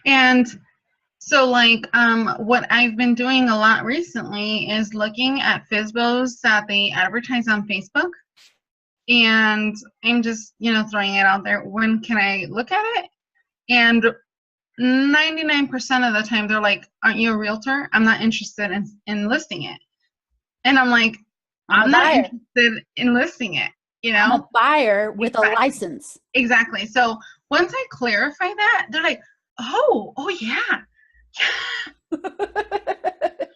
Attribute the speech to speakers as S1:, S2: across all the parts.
S1: And so like what I've been doing a lot recently is looking at FSBOs that they advertise on Facebook. And I'm just, throwing it out there. When can I look at it? And 99% of the time they're like, aren't you a realtor? I'm not interested in listing it. And I'm like, I'm not interested in listing it,
S2: I'm a buyer with a license.
S1: Exactly. So once I clarify that, they're like, oh yeah.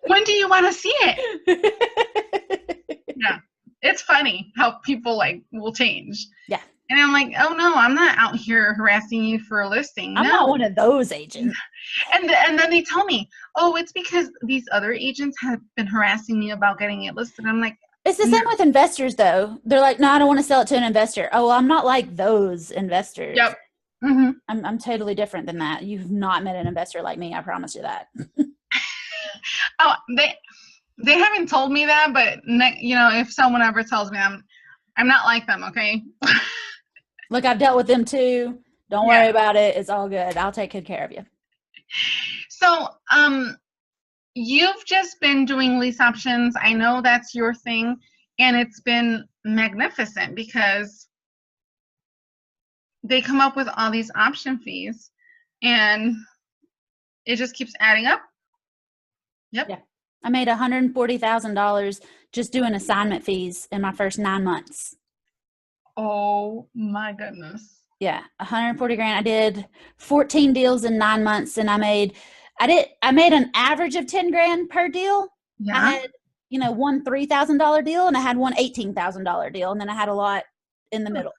S1: When do you want to see it? Yeah. It's funny how people like will change.
S2: Yeah.
S1: And I'm like, oh no, I'm not out here harassing you for a listing.
S2: I'm not one of those agents.
S1: And then they tell me, oh, it's because these other agents have been harassing me about getting it listed. I'm like,
S2: it's the same with investors though. They're like, no, I don't want to sell it to an investor. Oh, well, I'm not like those investors.
S1: Yep. Mm-hmm.
S2: I'm totally different than that. You've not met an investor like me. I promise you that.
S1: Oh, they haven't told me that, but if someone ever tells me, I'm not like them. Okay.
S2: Look, I've dealt with them too. Don't worry about it. It's all good. I'll take good care of you.
S1: So, you've just been doing lease options. I know that's your thing, and it's been magnificent because they come up with all these option fees, and it just keeps adding up. Yep.
S2: Yeah. I made $140,000 just doing assignment fees in my first 9 months.
S1: Oh my goodness.
S2: Yeah, 140 grand. I did 14 deals in 9 months, and I made an average of 10 grand per deal.
S1: Yeah.
S2: I had, one $3,000 deal, and I had one $18,000 deal, and then I had a lot in the middle.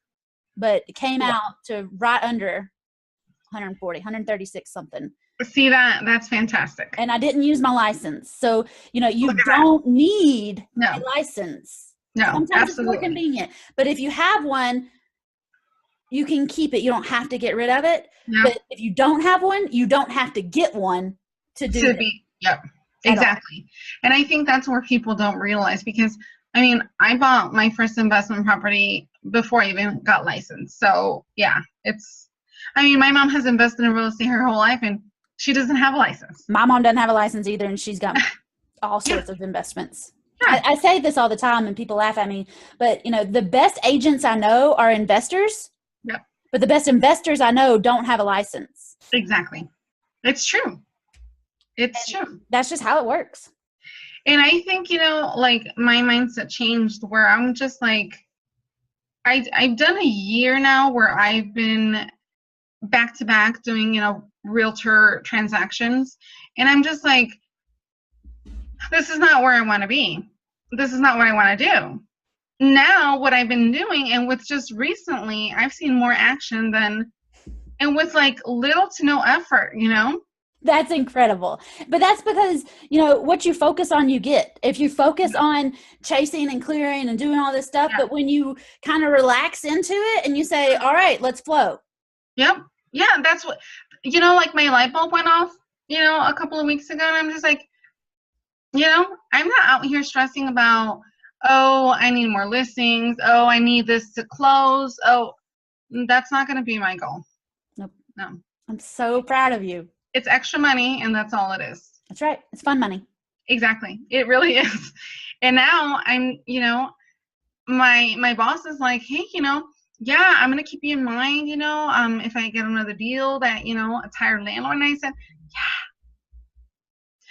S2: But it came out to right under 140, 136 something.
S1: See that's fantastic.
S2: And I didn't use my license. So, you don't need a license.
S1: No,
S2: sometimes
S1: absolutely.
S2: It's more convenient. But if you have one, you can keep it. You don't have to get rid of it.
S1: Yep.
S2: But if you don't have one, you don't have to get one to do it.
S1: Yep, exactly. And I think that's where people don't realize, because I bought my first investment property before I even got licensed. So yeah, my mom has invested in real estate her whole life, and she doesn't have a license.
S2: My mom doesn't have a license either, and she's got all sorts of investments. Yeah. I say this all the time, and people laugh at me, but the best agents I know are investors.
S1: Yep.
S2: But the best investors I know don't have a license.
S1: Exactly. It's true. It's true.
S2: That's just how it works.
S1: And I think, like my mindset changed where I'm just like, I've done a year now where I've been back to back doing, realtor transactions. And I'm just like, this is not where I want to be. This is not what I want to do. Now what I've been doing, and with just recently, I've seen more action and with like little to no effort,
S2: That's incredible. But that's because, what you focus on, you get. If you focus on chasing and clearing and doing all this stuff, but when you kind of relax into it and you say, all right, let's flow.
S1: Yep. Yeah, that's what, like my light bulb went off, a couple of weeks ago, and I'm just like, I'm not out here stressing about, oh, I need more listings. Oh, I need this to close. Oh, that's not going to be my goal.
S2: Nope.
S1: No.
S2: I'm so proud of you.
S1: It's extra money, and that's all it is.
S2: That's right. It's fun money.
S1: Exactly. It really is. And now I'm, my boss is like, hey, yeah, I'm going to keep you in mind, if I get another deal that, a tired landlord. And I said, yeah.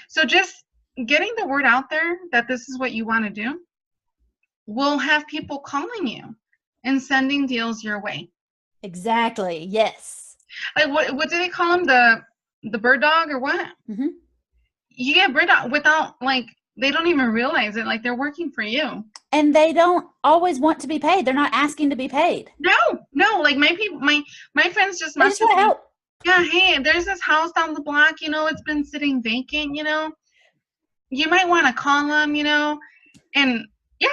S1: So just getting the word out there that this is what you want to do will have people calling you and sending deals your way.
S2: Exactly. Yes.
S1: Like what do they call them? The bird dog or what?
S2: Mm-hmm.
S1: You get bird dog without, like, they don't even realize it. Like, they're working for you.
S2: And they don't always want to be paid. They're not asking to be paid.
S1: No. Like my people, my friends just
S2: want to help.
S1: Yeah. Hey, there's this house down the block, it's been sitting vacant, you might want to call them, and yeah.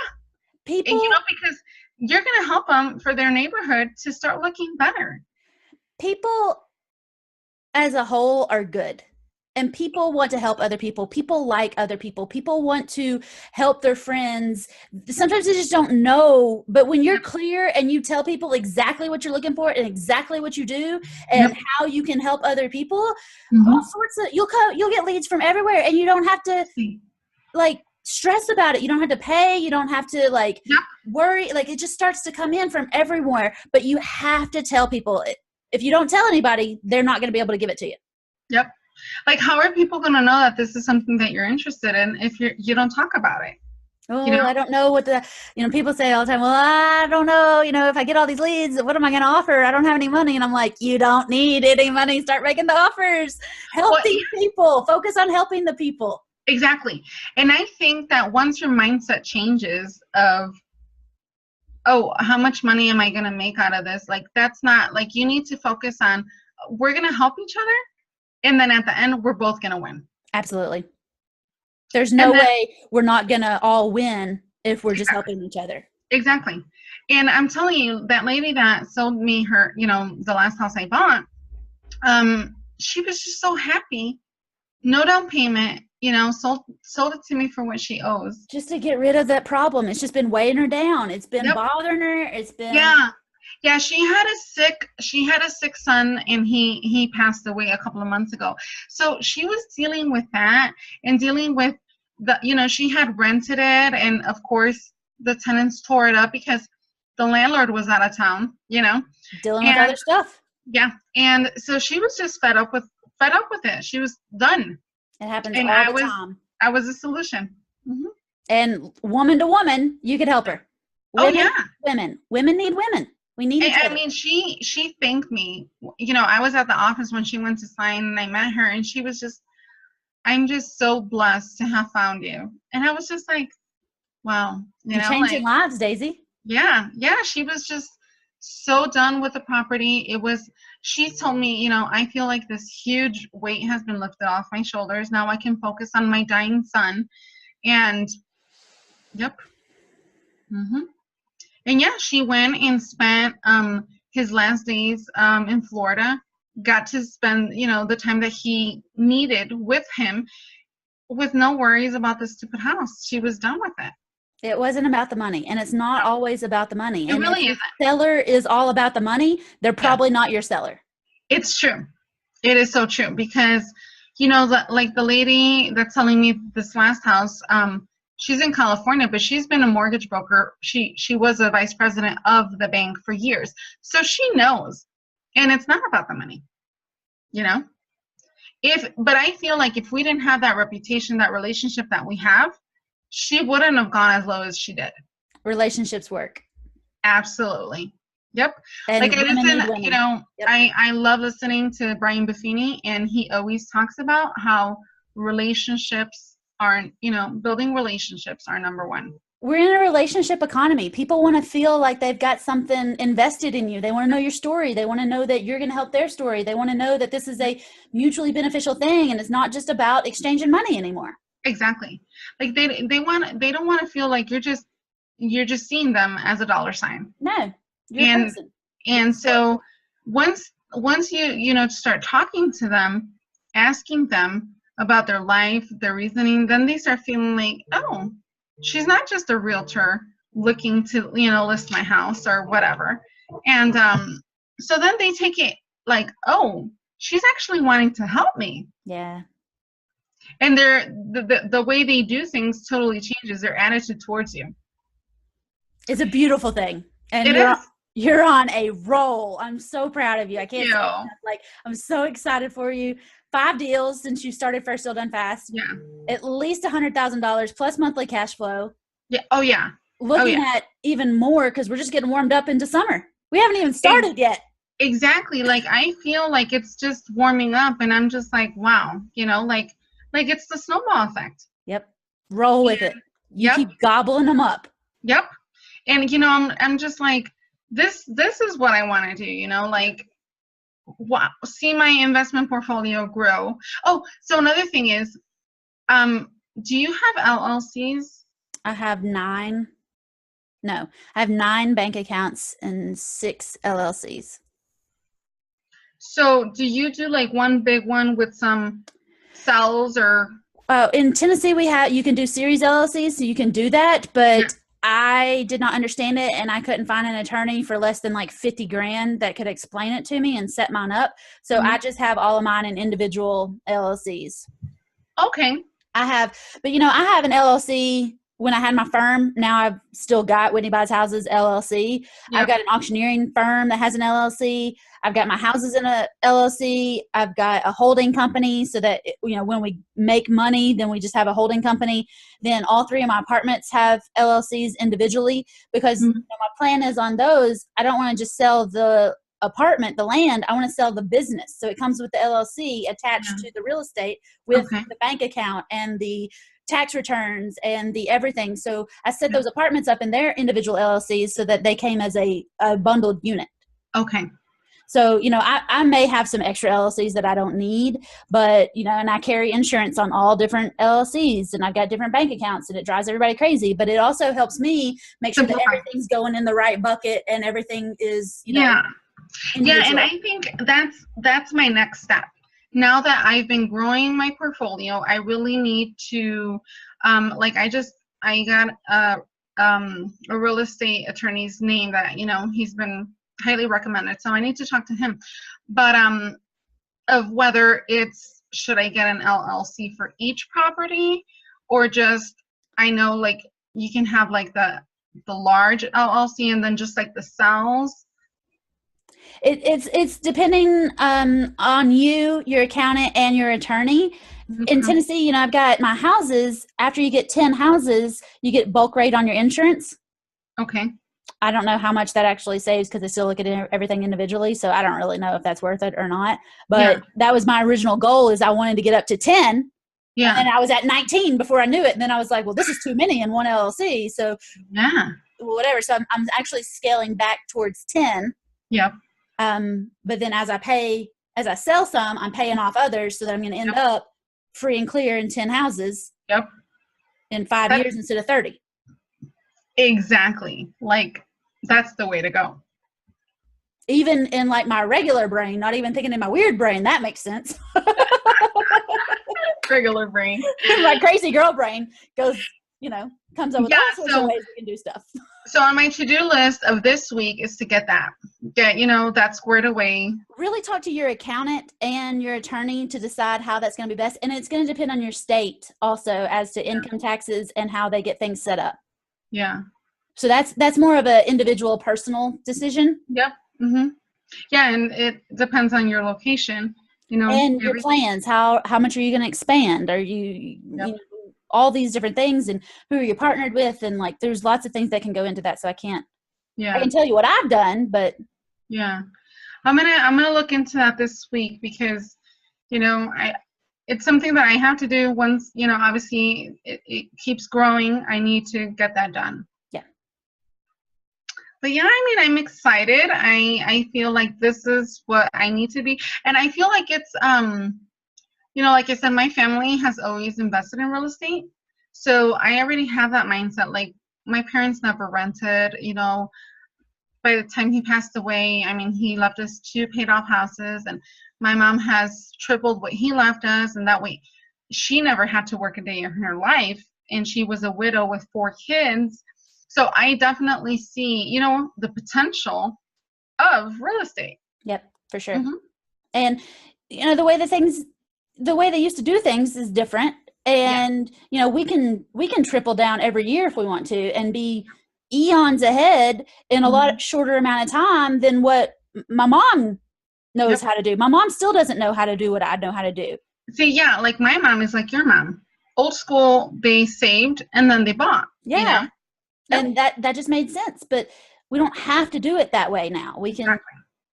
S2: People,
S1: and, because you're going to help them for their neighborhood to start looking better.
S2: People as a whole are good. And people want to help other people. People like other people. People want to help their friends. Sometimes they just don't know. But when you're clear and you tell people exactly what you're looking for and exactly what you do and how you can help other people, all sorts of you'll get leads from everywhere, and you don't have to like stress about it. You don't have to pay. You don't have to like worry. Like it just starts to come in from everywhere. But you have to tell people. If you don't tell anybody, they're not going to be able to give it to you.
S1: Yep. Like, how are people going to know that this is something that you're interested in if you don't talk about it?
S2: Oh, I don't know what people say all the time, well, I don't know, if I get all these leads, what am I going to offer? I don't have any money. And I'm like, you don't need any money. Start making the offers. Help these people. Focus on helping the people.
S1: Exactly. And I think that once your mindset changes of, oh, how much money am I going to make out of this? Like, that's not, like, you need to focus on, we're going to help each other. And then at the end, we're both going to win.
S2: Absolutely. There's no way we're not going to all win if we're just helping each other.
S1: Exactly. And I'm telling you, that lady that sold me her, the last house I bought, she was just so happy. No down payment, sold it to me for what she owes.
S2: Just to get rid of that problem. It's just been weighing her down. It's been bothering her. It's been.
S1: Yeah. She had a sick son, and he passed away a couple of months ago. So she was dealing with that and dealing with she had rented it, and of course the tenants tore it up because the landlord was out of town,
S2: dealing with other stuff.
S1: Yeah. And so she was just fed up with it. She was done.
S2: It happens all the time.
S1: I was a solution.
S2: And woman to woman, you could help her. Women need women. We need each other.
S1: I mean, she thanked me. I was at the office when she went to sign, and I met her, and she was just, I'm just so blessed to have found you. And I was just like, wow.
S2: You're changing lives, Daisy.
S1: Yeah. She was just so done with the property. She told me, I feel like this huge weight has been lifted off my shoulders. Now I can focus on my dying son. And and she went and spent his last days in Florida, got to spend, the time that he needed with him with no worries about the stupid house. She was done with it.
S2: It wasn't about the money, and it's not always about the money.
S1: It really isn't.
S2: If the seller is all about the money, they're probably not your seller.
S1: It's true. It is so true because, like the lady that's selling me this last house, she's in California, but she's been a mortgage broker. She was a vice president of the bank for years. So she knows, and it's not about the money, but I feel like if we didn't have that reputation, that relationship that we have, she wouldn't have gone as low as she did.
S2: Relationships work.
S1: Absolutely. Yep.
S2: And
S1: like I listen, I love listening to Brian Buffini, and he always talks about how relationships aren't, building relationships are number one.
S2: We're in a relationship economy. People want to feel like they've got something invested in you. They want to know your story. They want to know that you're going to help their story. They want to know that this is a mutually beneficial thing, and it's not just about exchanging money anymore.
S1: Exactly. Like they don't want to feel like you're just seeing them as a dollar sign.
S2: No. You're a person.
S1: And so once you start talking to them, asking them about their life, their reasoning, then they start feeling like, oh, she's not just a realtor looking to, list my house or whatever. And so then they take it like, oh, she's actually wanting to help me.
S2: Yeah.
S1: And the way they do things totally changes their attitude towards you.
S2: It's a beautiful thing. And you're on a roll. I'm so proud of you. I can't say enough. Like, I'm so excited for you. 5 deals since you started First Deal Done Fast.
S1: Yeah.
S2: At least $100,000 plus monthly cash flow.
S1: Yeah. Oh yeah.
S2: Looking at even more because we're just getting warmed up into summer. We haven't even started yet.
S1: Exactly. Like I feel like it's just warming up, and I'm just like, wow, like it's the snowball effect.
S2: Yep. Roll with it. You keep gobbling them up.
S1: Yep. And I'm just like, this is what I want to do, like see my investment portfolio grow. Oh, so another thing is, do you have LLCs?
S2: I have 9. No, I have 9 bank accounts and 6 LLCs.
S1: So do you do like one big one with some cells or?
S2: In Tennessee, you can do series LLCs, so you can do that, but I did not understand it, and I couldn't find an attorney for less than like 50 grand that could explain it to me and set mine up. So I just have all of mine in individual LLCs.
S1: Okay.
S2: I have an LLC when I had my firm. Now I've still got Whitney Buys Houses LLC. I've got an auctioneering firm that has an LLC. I've got my houses in a LLC. I've got a holding company so that, when we make money, then we just have a holding company. Then all 3 of my apartments have LLCs individually because my plan is on those. I don't want to just sell the apartment, the land. I want to sell the business. So it comes with the LLC attached to the real estate with the bank account and the tax returns and the everything. So I set those apartments up in their individual LLCs so that they came as a bundled unit.
S1: Okay.
S2: So, I may have some extra LLCs that I don't need, but, and I carry insurance on all different LLCs, and I've got different bank accounts, and it drives everybody crazy. But it also helps me make sure that everything's going in the right bucket and everything is, individual.
S1: Yeah, and I think that's my next step. Now that I've been growing my portfolio, I really need to, I got a real estate attorney's name that, he's been highly recommended. So I need to talk to him, but of whether should I get an LLC for each property, or just, I know like you can have like the large LLC and then just like the cells.
S2: It's depending on you, your accountant, and your attorney. In Tennessee, I've got my houses. After you get 10 houses, you get bulk rate on your insurance.
S1: Okay.
S2: I don't know how much that actually saves because they still look at everything individually. So I don't really know if that's worth it or not. But that was my original goal, is I wanted to get up to 10. Yeah. And I was at 19 before I knew it. And then I was like, well, this is too many in one LLC. So whatever. So I'm actually scaling back towards 10.
S1: Yep.
S2: But then as I sell some, I'm paying off others so that I'm going to end up free and clear in 10 houses.
S1: Yep.
S2: In 5 years instead of 30.
S1: Exactly. Like, that's the way to go.
S2: Even in like my regular brain, not even thinking in my weird brain, that makes sense.
S1: Regular brain.
S2: My crazy girl brain goes, comes up with all sorts of ways we can do stuff.
S1: So on my to-do list of this week is to get that squared away.
S2: Really talk to your accountant and your attorney to decide how that's going to be best. And it's going to depend on your state also as to income taxes and how they get things set up.
S1: Yeah.
S2: So that's more of an individual personal decision.
S1: Yep. Mm-hmm. Yeah, and it depends on your location,
S2: and your plans. How much are you going to expand? Are you, all these different things, and who are you partnered with, and like there's lots of things that can go into that. So I can tell you what I've done, but
S1: I'm gonna look into that this week because it's something that I have to do once, obviously it keeps growing. I need to get that done.
S2: Yeah.
S1: But I'm excited. I feel like this is what I need to be. And I feel like it's, like I said, my family has always invested in real estate. So I already have that mindset. Like my parents never rented, by the time he passed away, he left us 2 paid off houses, and my mom has tripled what he left us. And that way she never had to work a day in her life. And she was a widow with 4 kids. So I definitely see, the potential of real estate.
S2: Yep, for sure. Mm-hmm. And, the way they used to do things is different. And, we can triple down every year if we want to and be eons ahead in a lot shorter amount of time than what my mom knows how to do. My mom still doesn't know how to do what I know how to do.
S1: See, like my mom is like your mom. Old school, they saved and then they bought.
S2: Yeah. And that just made sense. But we don't have to do it that way now. We can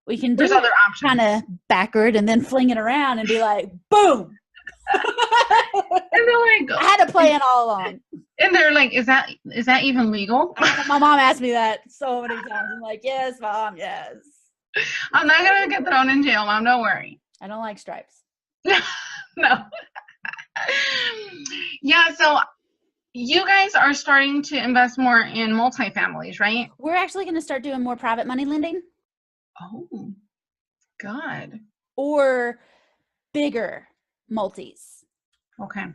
S2: do
S1: There's other options.
S2: Kind of backward and then fling it around and be like, boom.
S1: And they're like,
S2: I had to play it all along.
S1: And they're like, is that even legal?
S2: My mom asked me that so many times. I'm like, yes, Mom, yes.
S1: I'm not going to get thrown in jail, Mom. Don't worry.
S2: I don't like stripes.
S1: No. Yeah, so you guys are starting to invest more in multifamilies, right?
S2: We're actually going to start doing more private money lending.
S1: Oh, God.
S2: Or bigger multis.
S1: Okay.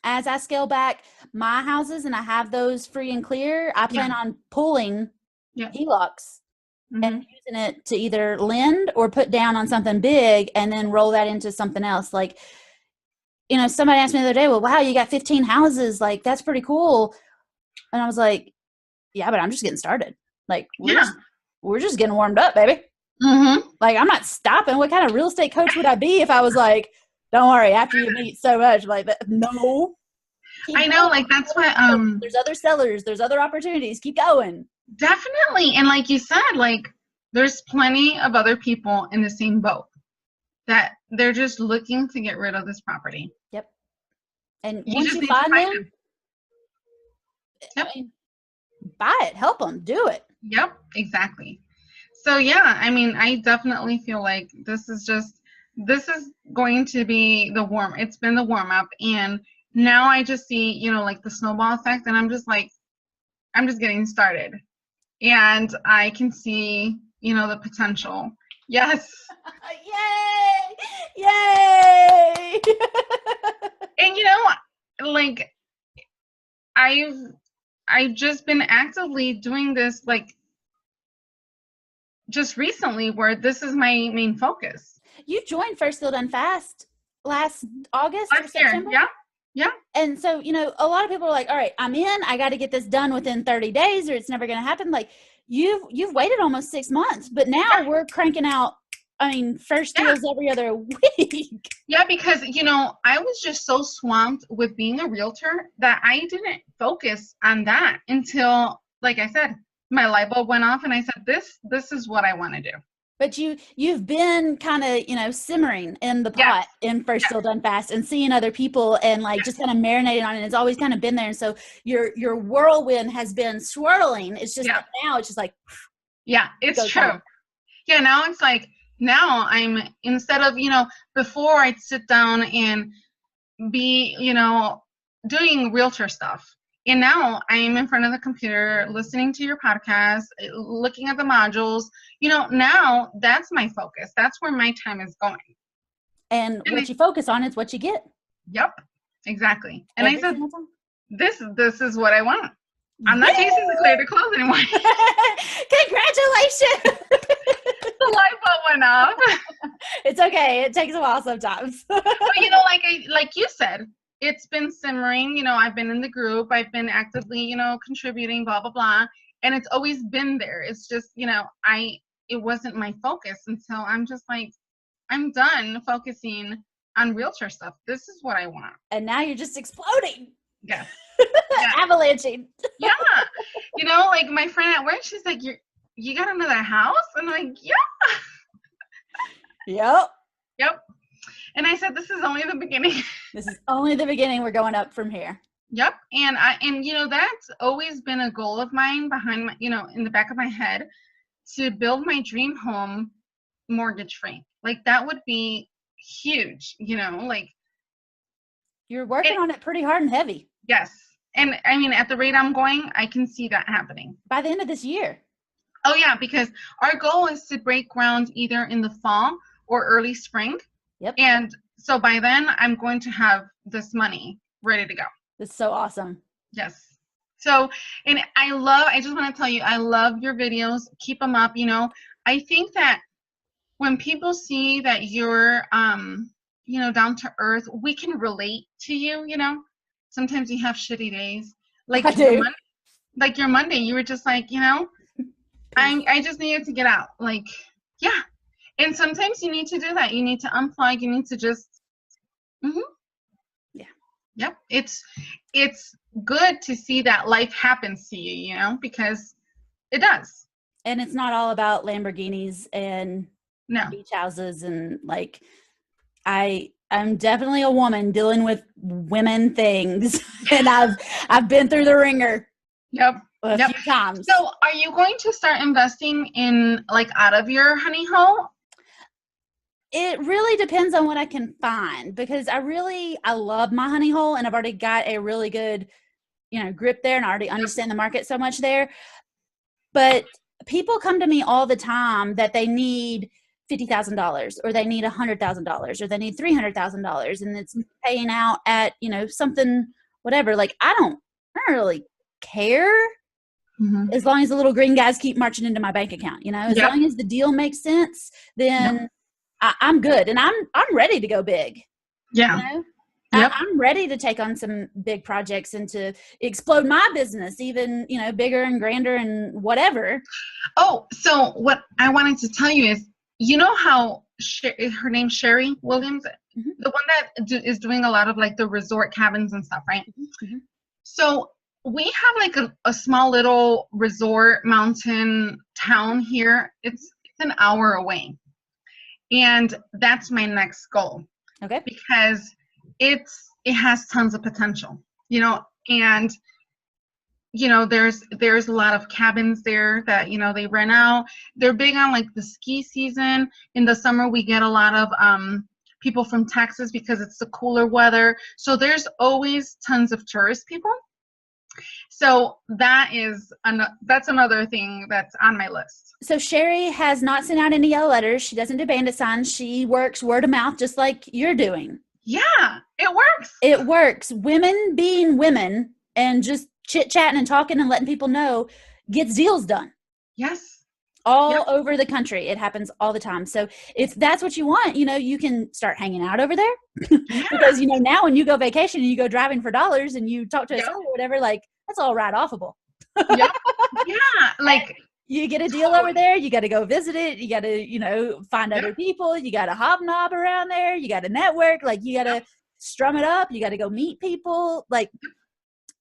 S2: As I scale back my houses and I have those free and clear, I plan on pulling HELOCs and using it to either lend or put down on something big and then roll that into something else. Like, you know, somebody asked me the other day, well, wow, you got 15 houses. Like, that's pretty cool. And I was like, yeah, but I'm just getting started. Like, we're just getting warmed up, baby. Like, I'm not stopping. What kind of real estate coach would I be if I was like, don't worry, after you meet so much, like that? No.
S1: I know, like, that's what,
S2: there's other sellers, there's other opportunities. Keep going.
S1: Definitely. And like you said, like, there's plenty of other people in the same boat that they're just looking to get rid of this property.
S2: Yep. And
S1: You
S2: once
S1: just
S2: you
S1: need to
S2: find
S1: find
S2: them,
S1: Yep.
S2: I mean, buy it, help them, do it.
S1: Yep, exactly. So yeah, I mean, I definitely feel like this is going to be it's been the warm up, and now I just see, you know, like the snowball effect, and I'm just getting started, and I can see, you know, the potential. Yes.
S2: Yay! Yay!
S1: And you know, like, I've just been actively doing this, like, just recently, where this is my main focus.
S2: You joined First Deal Done Fast last August or September?
S1: Year. Yeah.
S2: And so, you know, a lot of people are like, all right, I'm in, I got to get this done within 30 days or it's never going to happen. Like, you've waited almost 6 months, but now we're cranking out, I mean, first deals every other week.
S1: Yeah, because, you know, I was just so swamped with being a realtor that I didn't focus on that until, like I said, my light bulb went off and I said, this is what I want to do.
S2: But you've been kind of, you know, simmering in the pot in First Deal Done Fast and seeing other people and like just kind of marinating on it. It's always kind of been there. And so your whirlwind has been swirling. It's just that now it's just like,
S1: it's true. Yeah, now it's like, now I'm, instead of, you know, before I'd sit down and be, you know, doing realtor stuff. And now I'm in front of the computer, listening to your podcast, looking at the modules. You know, now that's my focus. That's where my time is going.
S2: And what you focus on is what you get.
S1: Yep, exactly. And I said, this is what I want. I'm not chasing the clear to close anymore.
S2: Congratulations.
S1: The light bulb went off.
S2: It's okay. It takes a while sometimes.
S1: But, you know, like you said, it's been simmering. You know, I've been in the group. I've been actively, you know, contributing, blah, blah, blah. And it's always been there. It's just, you know, it wasn't my focus until I'm just like, I'm done focusing on realtor stuff. This is what I want.
S2: And now you're just exploding.
S1: Yes.
S2: Avalanching.
S1: Yeah. You know, like my friend at work, she's like, you got another house? And I'm like,
S2: Yep.
S1: And I said, this is only the beginning.
S2: This is only the beginning. We're going up from here.
S1: Yep. And you know, that's always been a goal of mine behind my, you know, in the back of my head, to build my dream home mortgage free. Like, that would be huge, you know, like.
S2: You're working on it pretty hard and heavy.
S1: Yes. And I mean, at the rate I'm going, I can see that happening.
S2: By the end of this year.
S1: Oh yeah, because our goal is to break ground either in the fall or early spring.
S2: Yep.
S1: And so by then I'm going to have this money ready to go.
S2: That's so awesome.
S1: Yes. So, and I just want to tell you, I love your videos. Keep them up. You know, I think that when people see that you're, you know, down to earth, we can relate to you, you know. Sometimes you have shitty days. Like, your Monday, you were just like, you know, I just needed to get out. Like, yeah. And sometimes you need to do that. You need to unplug. You need to just, Yep. It's good to see that life happens to you, you know, because it does.
S2: And it's not all about Lamborghinis and beach houses and like, I'm definitely a woman dealing with women things, and I've been through the ringer.
S1: Yep.
S2: A few times.
S1: So, are you going to start investing in, like, out of your honey hole?
S2: It really depends on what I can find, because I love my honey hole, and I've already got a really good, you know, grip there, and I already understand the market so much there. But people come to me all the time that they need $50,000 or they need $100,000 or they need $300,000 and it's paying out at, you know, something, whatever. Like, I don't really care as long as the little green guys keep marching into my bank account, you know, as long as the deal makes sense, then I'm good. And I'm ready to go big.
S1: Yeah.
S2: You know? I'm ready to take on some big projects and to explode my business even, you know, bigger and grander and whatever.
S1: Oh, so what I wanted to tell you is, you know how her name's Sherry Williams, the one that is doing a lot of like the resort cabins and stuff, right? So we have like a small little resort mountain town here. It's an hour away. And that's my next goal.
S2: Okay.
S1: Because it has tons of potential, you know, and you know, there's a lot of cabins there that, you know, they rent out. They're big on like the ski season. In the summer, we get a lot of people from Texas because it's the cooler weather. So there's always tons of tourist people. So that's another thing that's on my list.
S2: So Sherry has not sent out any yellow letters. She doesn't do bandit signs. She works word of mouth just like you're doing.
S1: Yeah, it works.
S2: It works. Women being women and just chit-chatting and talking and letting people know gets deals done.
S1: Yes.
S2: All over the country. It happens all the time. So if that's what you want, you know, you can start hanging out over there. Because, you know, now when you go vacation and you go driving for dollars and you talk to a seller or whatever, like, that's all right offable.
S1: Yeah, like
S2: you get a deal over there, you got to go visit it, you got to, you know, find other people, you got to hobnob around there, you got to network, like you got to strum it up, you got to go meet people. Like,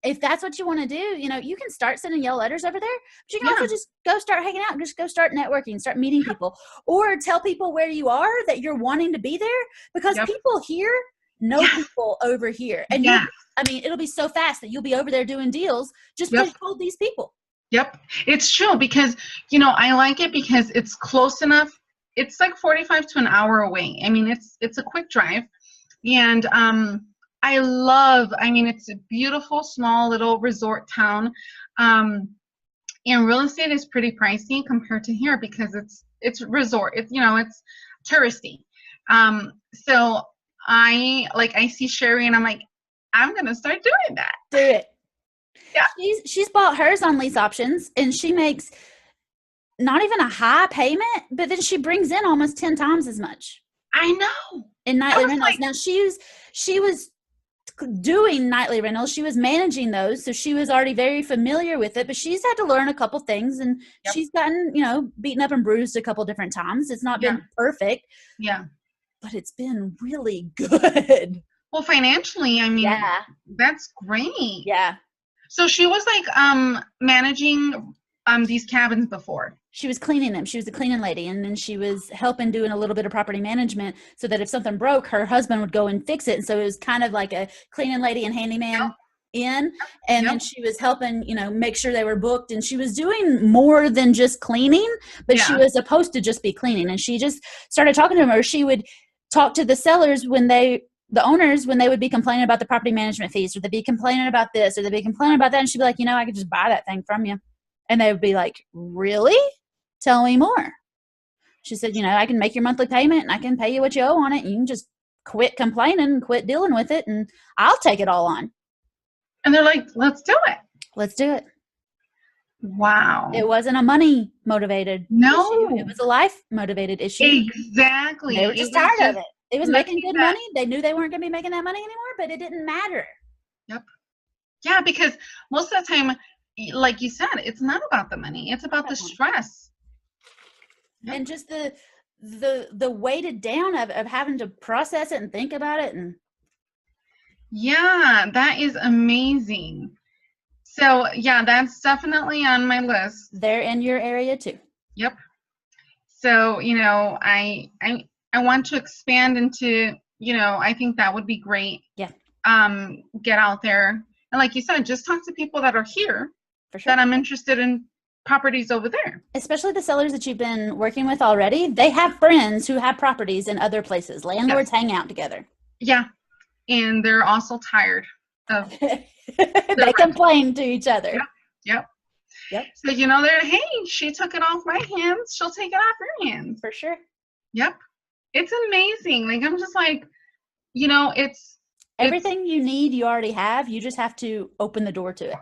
S2: if that's what you want to do, you know, you can start sending yellow letters over there, but you can also just go start hanging out, just go start networking, start meeting people, or tell people where you are that you're wanting to be there, because people here know people over here. And I mean, it'll be so fast that you'll be over there doing deals just because you told these people.
S1: Yep. It's true because, you know, I like it because it's close enough. It's like 45 to an hour away. I mean, it's a quick drive. And I mean, it's a beautiful, small little resort town. And real estate is pretty pricey compared to here because it's resort. It's, you know, it's touristy. So I see Sherry and I'm like, I'm going to start doing that.
S2: Do it.
S1: Yeah.
S2: She's bought hers on Lease Options and she makes not even a high payment, but then she brings in almost 10 times as much.
S1: I know.
S2: In nightly rentals. Now she was doing nightly rentals. She was managing those. So she was already very familiar with it, but she's had to learn a couple things and she's gotten, you know, beaten up and bruised a couple different times. It's not been perfect.
S1: Yeah.
S2: But it's been really good.
S1: Well, financially, I mean, that's great.
S2: Yeah.
S1: So she was like managing these cabins before.
S2: She was cleaning them. She was a cleaning lady, and then she was helping doing a little bit of property management so that if something broke, her husband would go and fix it. And so it was kind of like a cleaning lady and handyman and then she was helping, you know, make sure they were booked, and she was doing more than just cleaning, but she was supposed to just be cleaning. And she just started talking to them, or she would talk to the sellers the owners, when they would be complaining about the property management fees, or they'd be complaining about this, or they'd be complaining about that. And she'd be like, you know, I could just buy that thing from you. And they would be like, really? Tell me more. She said, you know, I can make your monthly payment and I can pay you what you owe on it. And you can just quit complaining and quit dealing with it. And I'll take it all on.
S1: And they're like, let's do it.
S2: Let's do it.
S1: Wow.
S2: It wasn't a money motivated issue. It was a life motivated issue.
S1: Exactly.
S2: They were just tired of it. It was making good money. They knew they weren't going to be making that money anymore, but it didn't matter.
S1: Yep. Yeah, because most of the time, like you said, it's not about the money. It's about the stress. Yep.
S2: And just the weighted down of having to process it and think about it. And
S1: yeah, that is amazing. So yeah, that's definitely on my list.
S2: They're in your area too.
S1: Yep. So, you know, I want to expand into, you know, I think that would be great.
S2: Yeah.
S1: Get out there. And like you said, just talk to people that are here.
S2: For sure.
S1: That I'm interested in properties over there.
S2: Especially the sellers that you've been working with already. They have friends who have properties in other places. Landlords hang out together.
S1: Yeah. And they're also tired of
S2: they complain to each other.
S1: Yep. So, you know, hey, she took it off my hands. She'll take it off your hands.
S2: For sure.
S1: Yep. It's amazing. Like, I'm just like, it's
S2: everything you need, you already have. You just have to open the door to it.